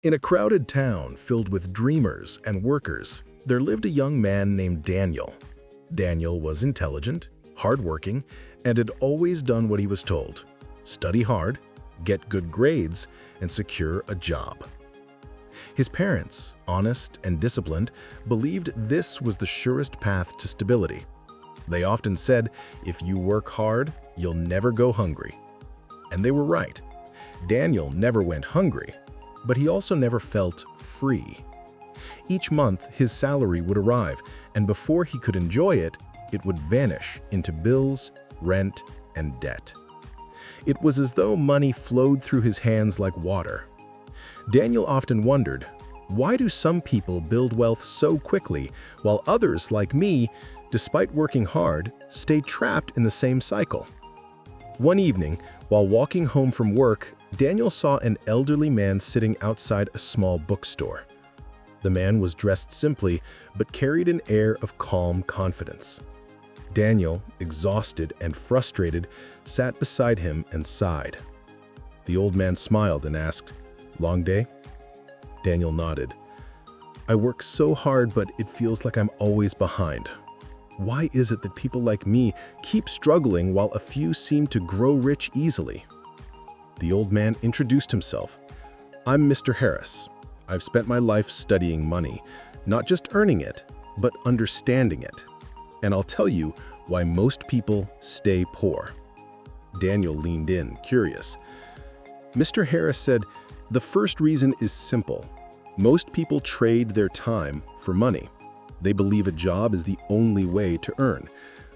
In a crowded town filled with dreamers and workers, there lived a young man named Daniel. Daniel was intelligent, hardworking, and had always done what he was told: study hard, get good grades, and secure a job. His parents, honest and disciplined, believed this was the surest path to stability. They often said, if you work hard, you'll never go hungry. And they were right. Daniel never went hungry, but he also never felt free. Each month, his salary would arrive, and before he could enjoy it, it would vanish into bills, rent, and debt. It was as though money flowed through his hands like water. Daniel often wondered, why do some people build wealth so quickly, while others, like me, despite working hard, stay trapped in the same cycle? One evening, while walking home from work, Daniel saw an elderly man sitting outside a small bookstore. The man was dressed simply, but carried an air of calm confidence. Daniel, exhausted and frustrated, sat beside him and sighed. The old man smiled and asked, "Long day?" Daniel nodded. "I work so hard, but it feels like I'm always behind. Why is it that people like me keep struggling while a few seem to grow rich easily?" The old man introduced himself. "I'm Mr. Harris. I've spent my life studying money, not just earning it, but understanding it. And I'll tell you why most people stay poor." Daniel leaned in, curious. Mr. Harris said, "The first reason is simple. Most people trade their time for money. They believe a job is the only way to earn.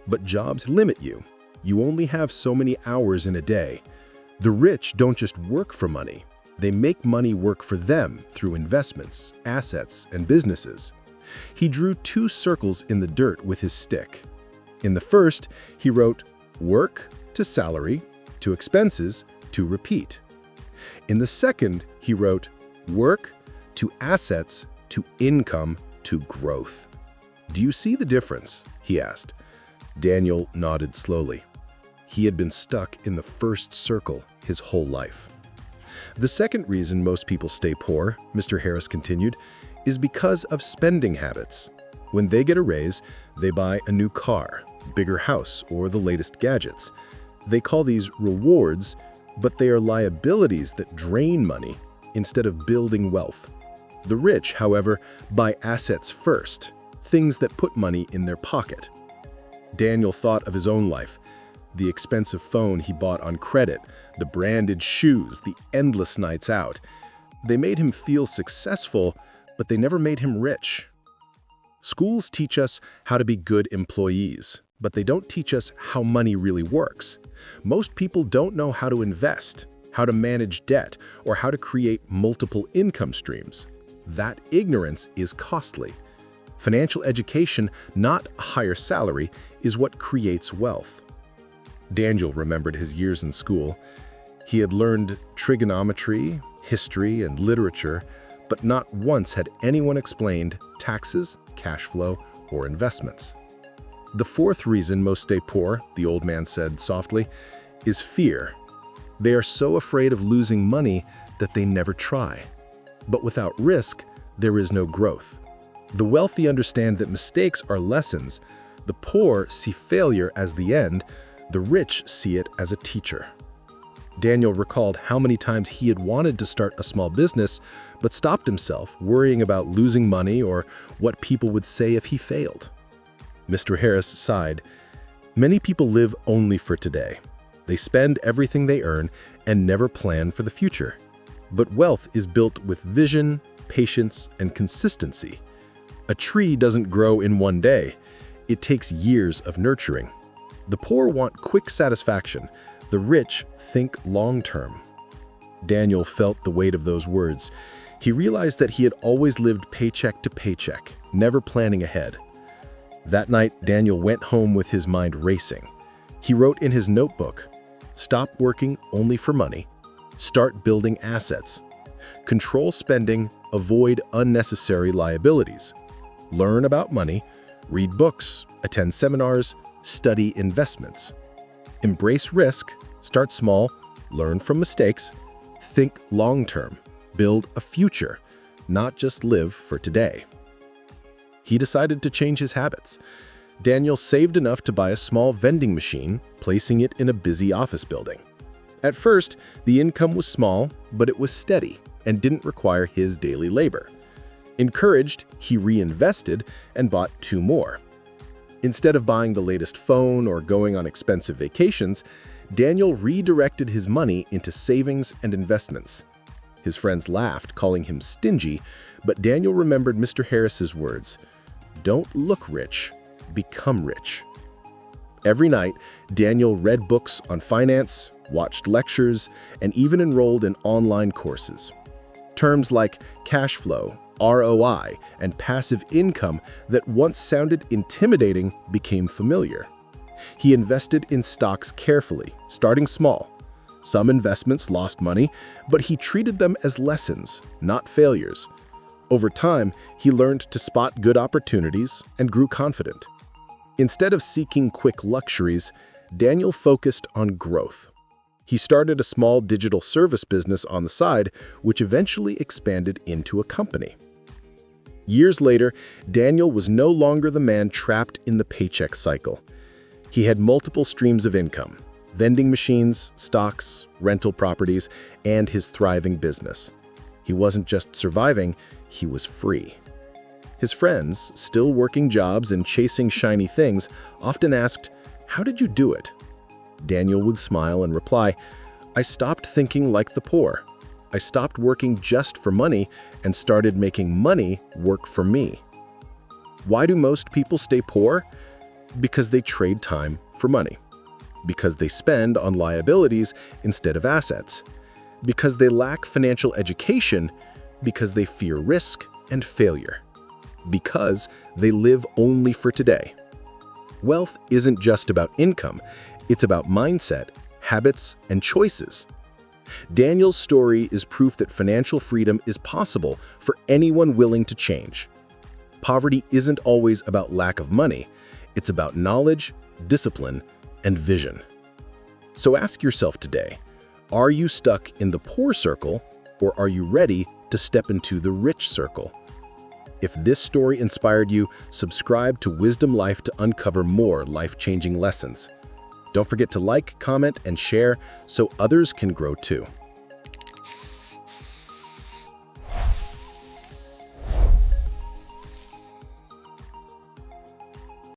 But jobs limit you. You only have so many hours in a day. The rich don't just work for money. They make money work for them through investments, assets, and businesses." He drew two circles in the dirt with his stick. In the first, he wrote, "Work to salary, to expenses, to repeat." In the second, he wrote, "Work to assets, to income, to growth." "Do you see the difference?" he asked. Daniel nodded slowly. He had been stuck in the first circle his whole life. "The second reason most people stay poor," Mr. Harris continued, "is because of spending habits. When they get a raise, they buy a new car, bigger house, or the latest gadgets. They call these rewards, but they are liabilities that drain money instead of building wealth. The rich, however, buy assets first, things that put money in their pocket." Daniel thought of his own life: the expensive phone he bought on credit, the branded shoes, the endless nights out. They made him feel successful, but they never made him rich. Schools teach us how to be good employees, but they don't teach us how money really works. Most people don't know how to invest, how to manage debt, or how to create multiple income streams. That ignorance is costly. Financial education, not a higher salary, is what creates wealth. Daniel remembered his years in school. He had learned trigonometry, history, and literature, but not once had anyone explained taxes, cash flow, or investments. "The fourth reason most stay poor," the old man said softly, "is fear. They are so afraid of losing money that they never try. But without risk, there is no growth. The wealthy understand that mistakes are lessons. The poor see failure as the end. The rich see it as a teacher." Daniel recalled how many times he had wanted to start a small business, but stopped himself, worrying about losing money or what people would say if he failed. Mr. Harris sighed. "Many people live only for today. They spend everything they earn and never plan for the future. But wealth is built with vision, patience, and consistency. A tree doesn't grow in one day. It takes years of nurturing. The poor want quick satisfaction. The rich think long-term." Daniel felt the weight of those words. He realized that he had always lived paycheck to paycheck, never planning ahead. That night, Daniel went home with his mind racing. He wrote in his notebook, "Stop working only for money. Start building assets. Control spending, avoid unnecessary liabilities. Learn about money, read books, attend seminars, study investments. Embrace risk, start small, learn from mistakes, think long-term. build a future, not just live for today. He decided to change his habits. Daniel saved enough to buy a small vending machine, placing it in a busy office building. At first, the income was small, but it was steady and didn't require his daily labor. Encouraged, he reinvested and bought 2 more. Instead of buying the latest phone or going on expensive vacations, Daniel redirected his money into savings and investments. His friends laughed, calling him stingy, but Daniel remembered Mr. Harris's words, "Don't look rich, become rich." Every night, Daniel read books on finance, watched lectures, and even enrolled in online courses. Terms like cash flow, ROI, and passive income that once sounded intimidating became familiar. He invested in stocks carefully, starting small. Some investments lost money, but he treated them as lessons, not failures. Over time, he learned to spot good opportunities and grew confident. Instead of seeking quick luxuries, Daniel focused on growth. He started a small digital service business on the side, which eventually expanded into a company. Years later, Daniel was no longer the man trapped in the paycheck cycle. He had multiple streams of income: vending machines, stocks, rental properties, and his thriving business. He wasn't just surviving, he was free. His friends, still working jobs and chasing shiny things, often asked, "How did you do it?" Daniel would smile and reply, "I stopped thinking like the poor. I stopped working just for money and started making money work for me." Why do most people stay poor? Because they trade time for money. Because they spend on liabilities instead of assets. Because they lack financial education. Because they fear risk and failure. Because they live only for today. Wealth isn't just about income, it's about mindset, habits, and choices. Daniel's story is proof that financial freedom is possible for anyone willing to change. Poverty isn't always about lack of money, it's about knowledge, discipline, and vision. So ask yourself today, are you stuck in the poor circle, or are you ready to step into the rich circle? If this story inspired you, subscribe to Wisdom Life to uncover more life-changing lessons. Don't forget to like, comment, and share so others can grow too.